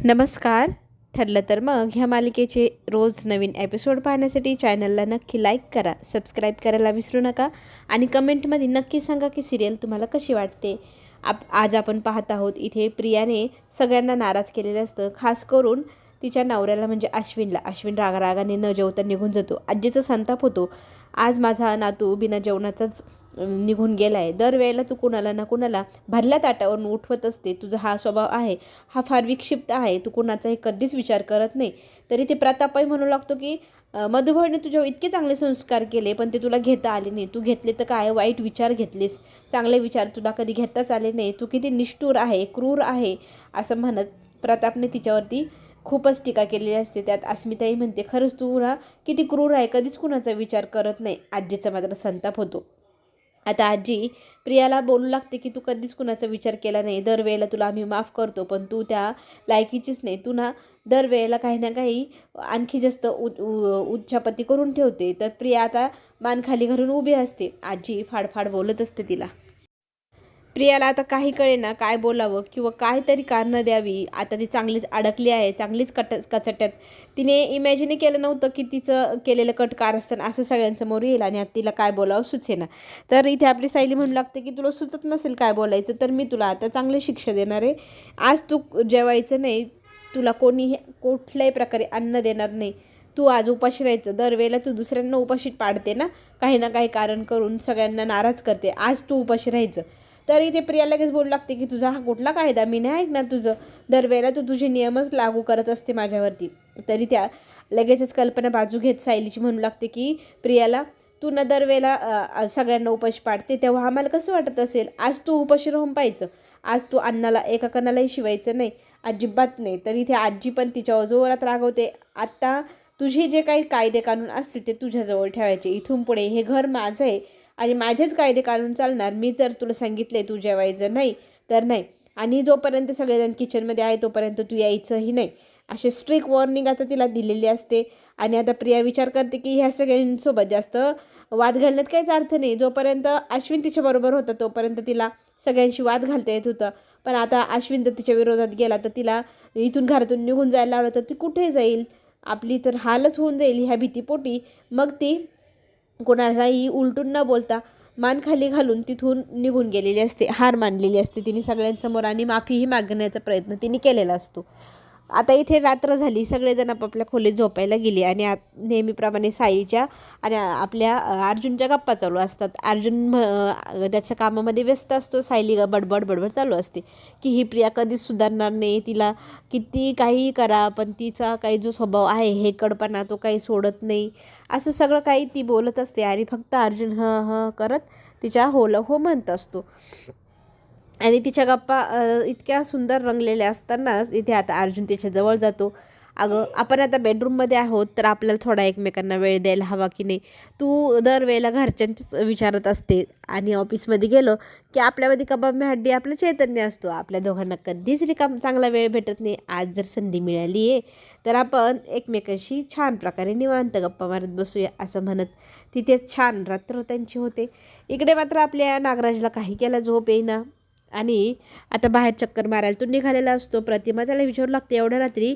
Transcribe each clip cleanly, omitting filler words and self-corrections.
नमस्कार. ठरलं तर मग ह्या मालिकेचे रोज नवीन एपिसोड पाहण्यासाठी चॅनलला नक्की लाईक करा, सबस्क्राईब करायला विसरू नका आणि कमेंटमध्ये नक्की सांगा की सिरियल तुम्हाला कशी वाटते. आज आपण पाहत आहोत इथे प्रियाने सगळ्यांना नाराज केलेलं असतं, खास करून तिच्या नवऱ्याला म्हणजे अश्विन रागारागाने न जेवता निघून जातो. आजीचा संताप होतो. आज माझा नातू बिना जेवणाचाच निघून गेला आहे. दरवेळेला तू कुणाला ना कुणाला भरल्या ताटावरून उठवत असते. तुझा हा स्वभाव आहे, हा फार विक्षिप्त आहे. तू कुणाचाही कधीच विचार करत नाही. तरी ते प्रतापही म्हणू लागतो की मधुभाऊने तुझ्यावर इतके चांगले संस्कार केले, पण ते तुला घेता आले नाही. तू घेतले तर काय, वाईट विचार घेतलेस, चांगले विचार तुला कधी घेताच आले नाही. तू किती निष्ठुर आहे, क्रूर आहे, असं म्हणत प्रतापने तिच्यावरती खूपच टीका केलेली असते. त्यात अस्मिताही म्हणते, खरंच तू ना किती क्रूर आहे, कधीच कुणाचा विचार करत नाही. आजीचा मात्र संताप होतो. आता आजी प्रियाला बोलू लागते की तू कधीच कुणाचा विचार केला नाही. दरवेळेला तुला आम्ही माफ करतो, पण तू त्या लायकीचीच नाही. तू ना दरवेळेला काही ना काही आणखी जास्त उच्चापती करून ठेवते. तर प्रिया आता मान खाली घालून उभी असते. आजी फाडफाड बोलत असते तिला. प्रियाला आता काही कळेना काय बोलावं किंवा काहीतरी कारणं द्यावी. आता ती चांगलीच अडकली आहे, चांगलीच कचट्यात. तिने इमॅजिन केलं नव्हतं की तिचं केलेलं कट कारस्थान असं सगळ्यांसमोर येईल आणि आता तिला काय बोलावं सुचेना. तर इथे आपली सायली म्हणू लागते की तुला सुचत नसेल काय बोलायचं, तर मी तुला आता चांगली शिक्षा देणार आहे. आज तू जेवायचं नाही, तुला कोणीही कुठल्याही प्रकारे अन्न देणार नाही. तू आज उपाशी राहायचं. दरवेळेला तू दुसऱ्यांना उपाशी पाडते ना, काही ना काही कारण करून सगळ्यांना नाराज करते. आज तू उपाशी राहायचं. तरी ते प्रिया लगेच बोलू लागते की तुझा हा कुठला कायदा, मी नाही ऐकणार तुझं. दरवेळेला तू तुझे नियमच लागू करत असते माझ्यावरती. तरी त्या लगेचच कल्पना बाजू घेत सायलीची म्हणू लागते की प्रियाला, तू न दरवेळेला सगळ्यांना उपाशी पाडते, तेव्हा आम्हाला कसं वाटत असेल. आज तू उपाशी राहून पाहायचं. आज तू अन्नाला एका कणालाही शिवायचं नाही, अजिबात नाही. तरी इथे आजी पण तिच्यावर जोरात रागवते. आत्ता तुझे जे काही कायदे कानून असतील ते तुझ्याजवळ ठेवायचे. इथून पुढे हे घर माझं आहे आणि माझेच कायदे कानून चालणार. मी जर तुला सांगितले तू जेवायचं नाही तर नाही, आणि जोपर्यंत सगळेजण किचनमध्ये आहे तोपर्यंत तू यायचंही नाही. असे स्ट्रिक्ट वॉर्निंग आता तिला दिलेली असते. आणि आता प्रिया विचार करते की ह्या सगळ्यांसोबत जास्त वाद घालण्यात काहीच अर्थ नाही. जोपर्यंत अश्विन तिच्याबरोबर होता तोपर्यंत तिला सगळ्यांशी वाद घालता येत होतं, पण आता अश्विन जर तिच्या विरोधात गेला तर तिला इथून घरातून निघून जायला लावलं तर ती कुठे जाईल. आपली तर हालच होऊन जाईल ह्या भीतीपोटी. मग ती कोणालाही उलटून न बोलता मान खाली घालून तिथून निघून गेलेली असते. हार मानलेली असते तिने सगळ्यांसमोर आणि माफीही मागण्याचा प्रयत्न तिने केलेला असतो. आता इथे रात्र झाली, सगळेजण आपापल्या खोलीत झोपायला गेले आणि नेहमीप्रमाणे साईच्या आणि आपल्या अर्जुनच्या गप्पा चालू असतात. अर्जुन त्याच्या कामामध्ये व्यस्त असतो. सायली बडबड चालू असते की ही प्रिया कधीच सुधारणार नाही. तिला किती काही करा पण तिचा काही जो स्वभाव आहे हे कडपणा तो काही सोडत नाही, असं सगळं काही ती बोलत असते. आणि फक्त अर्जुन ह करत तिच्या हो म्हणत असतो. आणि तिच्या गप्पा इतक्या सुंदर रंगलेल्या असतानाच इथे आता अर्जुन तिच्या जवळ जातो. अगं, आपण आता बेडरूममध्ये आहोत तर आपल्याला थोडा एकमेकांना वेळ द्यायला हवा की नाही. तू दरवेळेला घरच्यांचीच विचारत असते आणि ऑफिसमध्ये गेलो की आपल्यामध्ये कबाब में हड्डी आपलं चैतन्य असतो. आपल्या दोघांना कधीच चांगला वेळ भेटत नाही. आज जर संधी मिळाली आहे तर आपण एकमेकांशी छान प्रकारे निवांत गप्पा मारत बसूया, असं म्हणत तिथेच छान रात्र त्यांची होते. इकडे मात्र आपल्या नागराजला काही केला झोप येईना आणि आता बाहेर चक्कर मारायला तो निघालेला असतो. प्रतिमा त्याला विचारू लागते, एवढ्या रात्री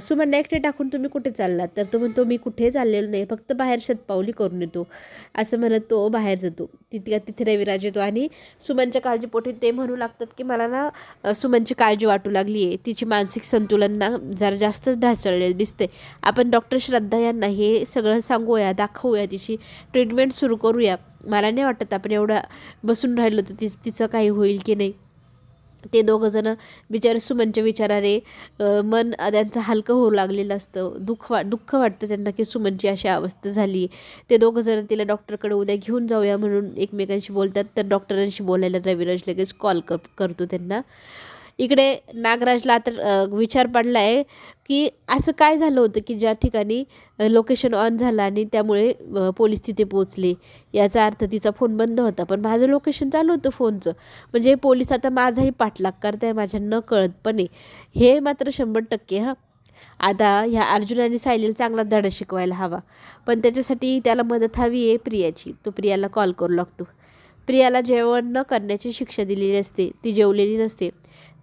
सुमनला एकटे टाकून तुम्ही कुठे चाललात. तर तो म्हणतो, मी कुठे चाललेलो नाही, फक्त बाहेर शतपावली करून येतो, असं म्हणत तो बाहेर जातो. तिथे रविराज येतो आणि सुमनच्या काळजीपोटी ते म्हणू लागतात की मला ना सुमनची काळजी वाटू लागली आहे. तिची मानसिक संतुलन ना जरा जास्तच ढासळलेलं दिसते. आपण डॉक्टर श्रद्धा यांना हे सगळं सांगूया, दाखवूया, तिची ट्रीटमेंट सुरू करूया. मला नाही वाटत आपण एवढं बसून राहिलो तर तिचं काही होईल की नाही. ते दोघंजणं बिचारे सुमनच्या विचाराने मन त्यांचं हलकं होऊ लागलेलं असतं. दुःख वाटतं त्यांना की सुमनची अशी अवस्था झाली. ते दोघंजणं तिला डॉक्टरकडे उद्या घेऊन जाऊया म्हणून एकमेकांशी बोलतात. तर डॉक्टरांशी बोलायला रविराज लगेच कॉल करतो त्यांना. इकडे नागराजला तर विचार पडला आहे की असं काय झालं होतं की ज्या ठिकाणी लोकेशन ऑन झालं आणि त्यामुळे पोलीस तिथे पोचले. याचा अर्थ तिचा फोन बंद होता पण माझं लोकेशन चालू होतं फोनचं. म्हणजे पोलीस आता माझाही पाठलाग करताय माझ्या न कळतपणे. हे मात्र 100% हां. आता ह्या अर्जुन आणि सायलीला चांगला धडा शिकवायला हवा, पण त्याच्यासाठी त्याला मदत हवी आहे प्रियाची. तो प्रियाला कॉल करू लागतो. प्रियाला जेवण न करण्याची शिक्षा दिलेली असते. ती जेवलेली नसते.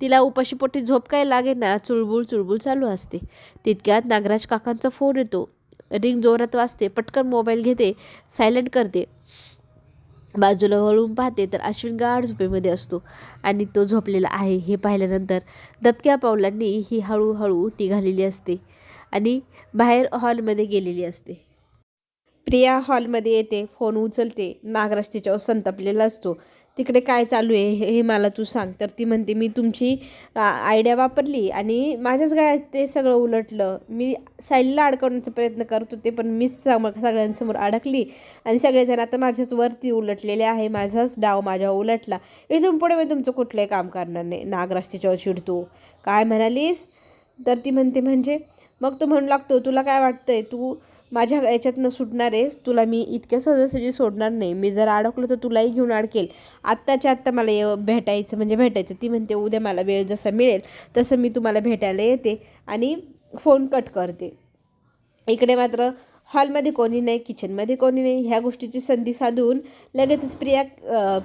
तिला उपाशीपोटी झोप काय लागे ना, चुळबुळ चुळबुळ चालू असते. तितक्यात नागराज काकांचा फोन येतो. रिंग जोरात वाजते. पटकन मोबाईल घेते, सायलेंट करते. बाजूला वळून पाहते तर अश्विन गाढ झोपेमध्ये असतो आणि तो झोपलेला आहे हे पाहिल्यानंतर दबक्या पावलांनी ही हळूहळू निघालेली असते आणि बाहेर हॉलमध्ये गेलेली असते. प्रिया हॉलमध्ये येते, फोन उचलते. नागराज तिच्यावर संतापलेला असतो. तिकडे काय चालू आहे हे मला तू सांग. तर ती म्हणते, मी तुमची आयडिया वापरली आणि माझ्याच गळ्यात ते सगळं उलटलं. मी सायलीला अडकवण्याचा प्रयत्न करत होते, पण मीच सगळ्यांसमोर अडकली आणि सगळेजण आता माझ्याच वरती उलटलेले आहे. माझाच डाव माझ्यावर उलटला. इथून पुढे मी तुमचं कुठलंही काम करणार नाही. नागराज तिच्यावर चिडतो. काय म्हणालीस? तर ती म्हणते, म्हणजे मग तो म्हणू लागतो, तुला काय वाटतंय, तू माझ्या याच्यातनं सुटणार आहेस? तुला मी इतक्या सहजासहजी सोडणार नाही. मी जर अडकलो तर तुलाही घेऊन अडकेल. आत्ताच्या आत्ता मला भेटायचं. ती म्हणते, उद्या मला वेळ जसा मिळेल तसं मी तुम्हाला भेटायला येते आणि फोन कट करते. इकडे मात्र हॉलमध्ये कोणी नाही, किचनमध्ये कोणी नाही. ह्या गोष्टीची संधी साधून लगेचच प्रिया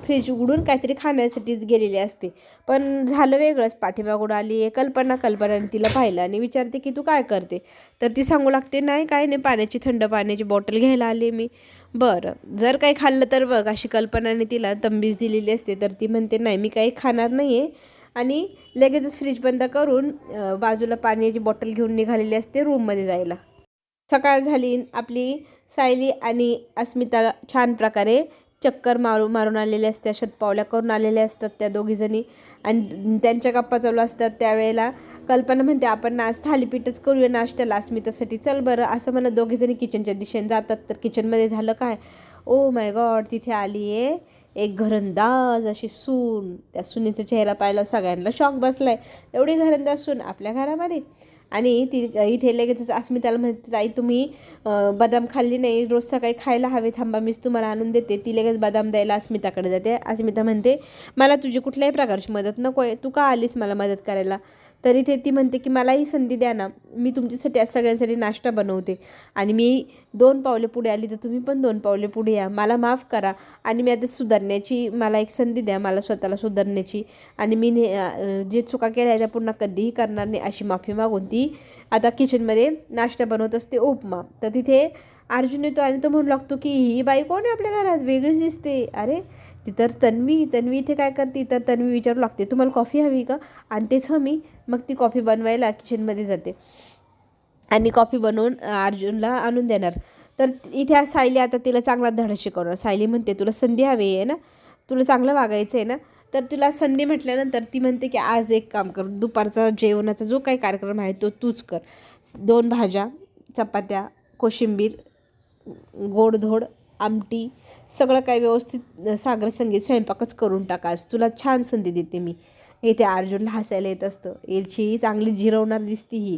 फ्रीज उघडून काहीतरी खाण्यासाठीच गेलेली असते. पण झालं वेगळंच. पाठीमागून आली आहे कल्पनाने तिला पाहिलं आणि विचारते की तू काय करते? तर ती सांगू लागते, नाही काय नाही, थंड पाण्याची बॉटल घ्यायला आले मी. बरं, जर काही खाल्लं तर बघ, अशी कल्पनाने तिला तंबीज दिलेली असते. तर ती म्हणते, नाही मी काही खाणार नाही आहे आणि लगेचच फ्रीज बंद करून बाजूला पाण्याची बॉटल घेऊन निघालेली असते रूममध्ये जायला. सकाळ झाली. आपली सायली आणि अस्मिता छान प्रकारे चक्कर मारून आलेल्या असतात, शतपावल्या करून आलेल्या असतात त्या दोघीजणी आणि त्यांच्या गप्पा चालू असतात. त्यावेळेला कल्पना म्हणते, आपण आज थालीपीठच करूया नाश्त्याला अस्मितासाठी, चल बरं, असं म्हणत दोघीजणी किचनच्या दिशेने जातात. तर किचनमध्ये झालं काय, ओ माय गॉड, तिथे आली आहे एक घरंदाज अशी सून. त्या सुनेचा चेहरा पाहिला सगळ्यांना शॉक बसलाय. एवढी घरंदाज सून आपल्या घरामध्ये. आणि ती इथे लगेचच अस्मिताला म्हणते, ताई तुम्ही बदाम खाल्ली नाही, रोज सकाळी खायला हवे, थांबा मीच तुम्हाला आणून देते. ती लगेच बदाम द्यायला अस्मिताकडे जाते. अस्मिता म्हणते, मला तुझी कुठल्याही प्रकारची मदत नको आहे, तू का आलीस मला मदत करायला? तर इथे ती म्हणते की मलाही संधी द्या ना, मी तुमच्यासाठी आज सगळ्यांसाठी नाश्ता बनवते आणि मी 2 पावले पुढे आली तर तुम्ही पण 2 पावले पुढे या. मला माफ करा आणि मी आता सुधारण्याची मला एक संधी द्या, मला स्वतःला सुधारण्याची, आणि मी जे चुका केल्या त्या पुन्हा कधीही करणार नाही अशी माफी मागून ती आता किचनमध्ये नाश्ता बनवत असते, उपमा. तर तिथे अर्जुन येतो आणि तो म्हणू लागतो की ही बाई कोण आहे आपल्या घरात, वेगळीच दिसते. अरे ती तर तन्वी इथे काय करते? तर तन्वी विचारू लागते, तुम्हाला कॉफी हवी का? आणतेच हं मी. मग ती कॉफी बनवायला किचनमध्ये जाते आणि कॉफी बनवून अर्जुनला आणून देणार. तर इथे सायली आता तिला चांगला धडा शिकवणार. सायली म्हणते, तुला संधी हवी आहे ना, तुला चांगलं वागायचं आहे ना, तर तुला संधी म्हटल्यानंतर ती म्हणते की आज एक काम कर, दुपारचा जेवणाचा जो काही कार्यक्रम आहे तो तूच कर. 2 भाज्या, चपात्या, कोशिंबीर, गोडधोड, आमटी, सगळं काही व्यवस्थित सागर संगीत स्वयंपाकच करून टाका. आज तुला छान संधी देते मी. इथे अर्जुनला हसायला येत असतं. एलची चांगली जिरवणार दिसती ही,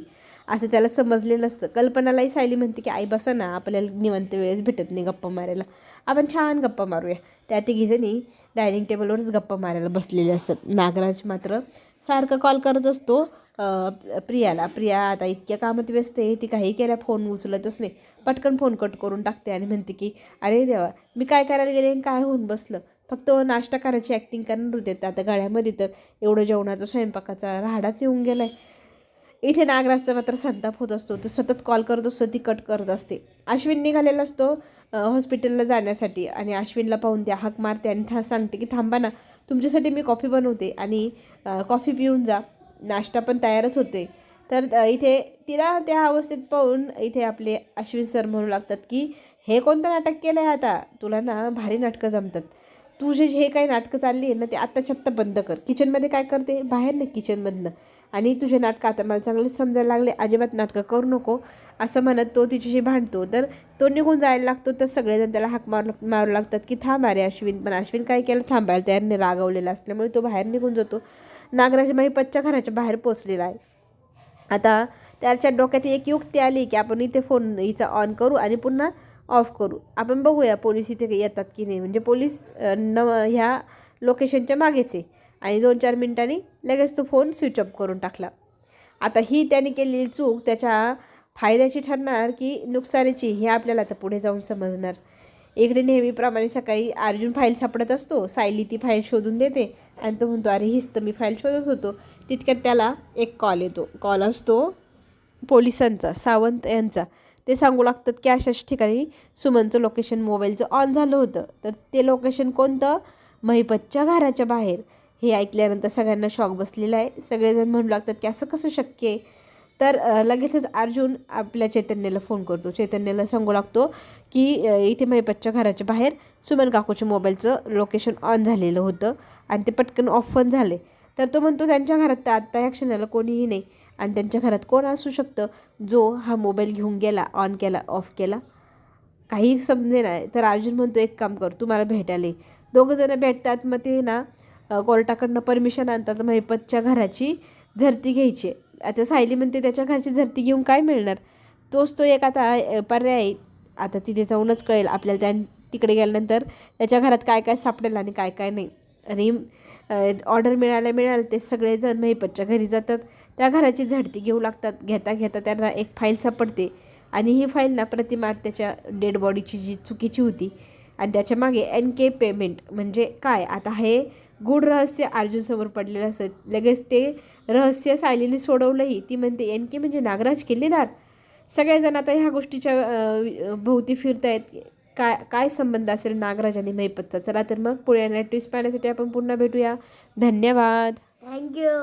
असं त्याला समजलेलं असतं. कल्पनालाही सायली म्हणते की आई बसा ना, आपल्याला निवांत वेळेस भेटत नाही गप्पा मारायला, आपण छान गप्पा मारूया. त्या तिघीजणी डायनिंग टेबलवरच गप्पा मारायला बसलेले असतात. नागराज मात्र सारखं कॉल करत असतो प्रियाला. प्रिया आता इतक्या कामात व्यस्त आहे, ती काही केल्या फोन उचलतच नाही. पटकन फोन कट करून टाकते आणि म्हणते की अरे देवा, मी काय करायला गेले आणि काय होऊन बसलं, फक्त नाश्ता करायची ॲक्टिंग करणार होते, तर आता गळ्यामध्ये तर एवढं जेवणाचा स्वयंपाकाचा राहाडाच येऊन गेला आहे. इथे नागराजचा मात्र संताप होत असतो. तो सतत कॉल करत असतो, ती कट करत असते. अश्विन निघालेला असतो हॉस्पिटलला जाण्यासाठी आणि अश्विनला पाहून त्या हाक मारते आणि सांगते की थांबा ना, तुमच्यासाठी मी कॉफी बनवते आणि कॉफी पिऊन जा, नाश्ता पण तयारच होते. तर इथे तिला त्या अवस्थेत पाहून इथे आपले अश्विन सर म्हणू लागतात की हे कोणतं नाटक केलं आहे आता, तुला ना भारी नाटकं जमतात, तुझे जे काही नाटकं चालली आहे ना ते आत्ताच्या आत्ता बंद कर. किचनमध्ये काय करते, बाहेर नाही किचनमधनं, आणि तुझे नाटकं आता मला चांगलेच समजायला लागले, अजिबात नाटकं करू नको, असं म्हणत तो तिच्याशी भांडतो. तर तो निघून जायला लागतो. तर सगळेजण त्याला हाक मारू लागतात की थांब अरे अश्विन. पण अश्विन काय केलं, थांबायला तयार नाही, रागवलेला असल्यामुळे तो बाहेर निघून जातो. नागराज महिपतच्या घराच्या बाहेर पोचलेला आहे. आता त्याच्या डोक्यात एक युक्ती आली की आपण इथे फोन हिचा ऑन करू आणि पुन्हा ऑफ करू. आपण बघूया पोलीस इथे येतात की नाही. म्हणजे पोलीस ह्या लोकेशनच्या मागेच आहे आणि 2-4 मिनिटांनी लगेच तो फोन स्विच ऑफ करून टाकला. आता ही त्याने केलेली चूक त्याच्या फायद्याची ठरणार की नुकसानीची हे आपल्याला आता पुढे जाऊन समजणार. इकडे नेहमीप्रमाणे सकाळी अर्जुन फाईल सापडत असतो, सायली ती फाईल शोधून देते आणि तो म्हणतो अरे हीच तर मी फाईल शोधत होतो. तितक्यात त्याला एक कॉल येतो. कॉल असतो पोलिसांचा, सावंत यांचा. ते सांगू लागतात की अशाच ठिकाणी सुमनचं लोकेशन मोबाईलचं ऑन झालं होतं. तर ते लोकेशन कोणतं? महिपतच्या घराच्या बाहेर. हे ऐकल्यानंतर सगळ्यांना शॉक बसलेला आहे. सगळेजण म्हणू लागतात की असं कसं शक्य आहे. तर लगेचच अर्जुन आपल्या चैतन्याला फोन करतो. चैतन्याला सांगू लागतो की इथे महिपतच्या घराच्या बाहेर सुमन काकूच्या मोबाईलचं लोकेशन ऑन झालेलं होतं आणि ते पटकन ऑफ पण झाले. तर तो म्हणतो त्यांच्या घरात तर आत्ता ह्या क्षणाला कोणीही नाही आणि त्यांच्या घरात कोण असू शकतं जो हा मोबाईल घेऊन गेला, ऑन केला, ऑफ केला. काही समजे नाही. तर अर्जुन म्हणतो एक काम कर, तू मला भेटायला ये. दोघंजणं भेटतात. मग ते ना कोर्टाकडनं परमिशन आणतात महिपतच्या घराची झडती घ्यायची. आता सायली म्हणते त्याच्या घरची झडती घेऊन काय मिळणार. तोच तो एक आता पर्याय आहे. आता तिथे जाऊनच कळेल आपल्याला. तिकडे गेल्यानंतर त्याच्या घरात काय काय सापडेल आणि काय काय नाही. आणि ऑर्डर मिळालं ते सगळेजण महिपतच्या घरी जातात. त्या घराची झडती घेऊ लागतात. घेता घेता त्यांना एक फाईल सापडते आणि ही फाईल ना प्रतिमा त्याच्या डेड बॉडीची जी चुकीची होती आणि त्याच्या मागे NK पेमेंट म्हणजे काय. आता हे गूढ रहस्य अर्जुनसमोर पडलेलं असतं. लगेच ते रहस्य सायलीने सोडवलंही. ती म्हणते NK म्हणजे नागराज किल्लेदार. सगळेजण आता ह्या गोष्टीच्या भोवती फिरतायत. काय काय संबंध असेल नागराज आणि महिपतचा. चला तर मग पुढे ट्विस्ट पाहण्यासाठी आपण पुन्हा भेटूया. धन्यवाद. थँक्यू.